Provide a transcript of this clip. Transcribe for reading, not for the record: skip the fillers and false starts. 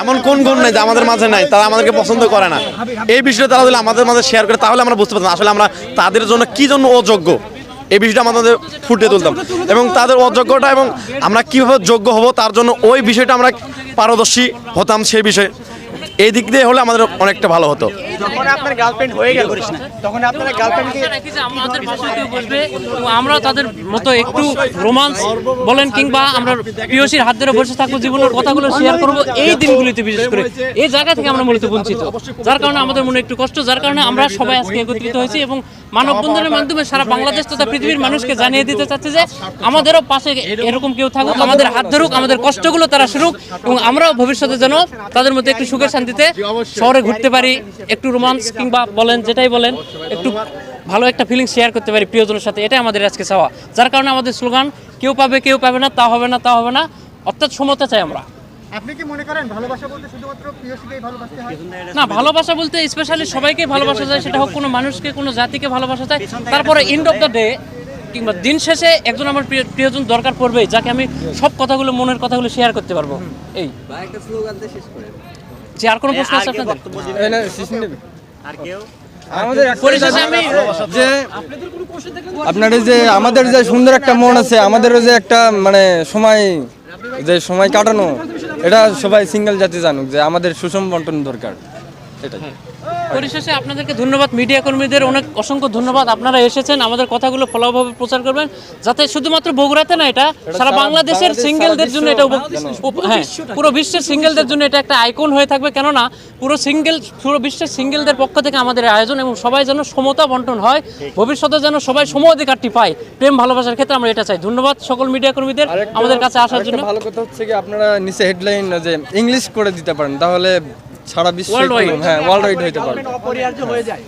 এমন কোন গুণ নাই যে আমাদের মাঝে নাই, তারা আমাদেরকে পছন্দ করে না। এই বিষয়টা তারা যদি আমাদের মাঝে শেয়ার করে তাহলে আমরা বুঝতে পারতাম আসলে আমরা তাদের জন্য কি জন্য অযোগ্য, এই বিষয়টা আমাদের ফুটিয়ে তুলতাম এবং তাদের অযোগ্যতা এবং আমরা কীভাবে যোগ্য হব তার জন্য ওই বিষয়টা আমরা পারদর্শী হতাম। সেই বিষয়ে এই দিক দিয়ে হলে আমাদের অনেকটা ভালো হতো। যখন আপনার গার্লফ্রেন্ড হয়ে গেল তখন আপনার গার্লফ্রেন্ডকে আমাদের পাশে কেউ বসবে এবং আমরা তাদের মতো একটু রোমান্স বলেন কিংবা আমরা প্রিয়সীর হাত ধরে বসে থাকবো, জীবনের কথাগুলো শেয়ার করবো এই দিনগুলিতে, বিশেষ করে এই জায়গা থেকে আমরা মূলত বঞ্চিত, যার কারণে আমাদের মনে একটু কষ্ট, যার কারণে আমরা সবাই আজকে একত্রিত হয়েছি এবং মানববন্ধনের মাধ্যমে সারা বাংলাদেশ তথা পৃথিবীর মানুষকে জানিয়ে দিতে চাচ্ছে যে আমাদেরও পাশে এরকম কেউ থাকুক, আমাদের হাত ধরুক, আমাদের কষ্টগুলো তারা শুরুক এবং আমরাও ভবিষ্যতে যেন তাদের মধ্যে একটু সুখে শান্তিতে শহরে ঘুরতে পারি, একটু রোমান্স কিংবা বলেন যেটাই বলেন একটু ভালো একটা ফিলিং শেয়ার করতে পারি প্রিয়জনের সাথে। এটাই আমাদের আজকে চাওয়া, যার কারণে আমাদের স্লোগান কেউ পাবে কেউ পাবে না, তা হবে না তা হবে না, অর্থাৎ সমতা চাই আমরা। আপনি কি মনে করেন ভালোবাসা বলতে শুধুমাত্র প্রিয়সীকেই ভালোবাসতে হয়? না, ভালোবাসা বলতে স্পেশালি সবাইকে ভালোবাসা যায়, সেটা হোক কোনো মানুষকে কোনো জাতিকে ভালোবাসা যায়। তারপরে এন্ড অফ দ্য ডে কিংবা দিন শেষে একজন আমার প্রিয়জন দরকার পড়বেই, যাকে আমি সব কথাগুলো মনের কথাগুলো শেয়ার করতে পারবো। এই একটা স্লোগান দিয়ে শেষ করে যে আর কোনো প্রশ্ন আছে আপনাদের? আমাদের পরিশেষে আমি যে আপনাদের যে আমাদের যে সুন্দর একটা মন আছে, আমাদেরও যে একটা মানে সময় কাটানো, এটা সবাই সিঙ্গেল জাতি জানুক যে আমাদের সুষম বন্টন দরকার। এটাই। পরিশেষে আপনাদেরকে ধন্যবাদ, মিডিয়া কর্মীদের অনেক অসংখ্য ধন্যবাদ। আপনারা এসেছেন, আমাদের কথাগুলো ফলোভাবে প্রচার করবেন, যাতে শুধুমাত্র বগুড়াতে না, এটা সারা বাংলাদেশের সিঙ্গেলদের জন্য, এটা হ্যাঁ পুরো বিশ্বের সিঙ্গেলদের জন্য এটা একটা আইকন হয়ে থাকবে। কেননা পুরো বিশ্বের সিঙ্গেলদের পক্ষ থেকে আমাদের আয়োজন এবং সবাই যেন সমতা বন্টন হয়, ভবিষ্যতে যেন সবাই সম অধিকারটি পায় প্রেম ভালোবাসার ক্ষেত্রে, আমরা এটা চাই। ধন্যবাদ সকল মিডিয়া কর্মীদের আমাদের কাছে আসার জন্য। ভালো কথা হচ্ছে কি আপনারা নিচে হেডলাইন যে ইংলিশ করে দিতে পারেন, তাহলে সারা বিশ্বে Worldwide। হ্যাঁ ওয়ার্ল্ড ওয়াইড হইতে পারে। অপরিহার্য হয়ে যায়।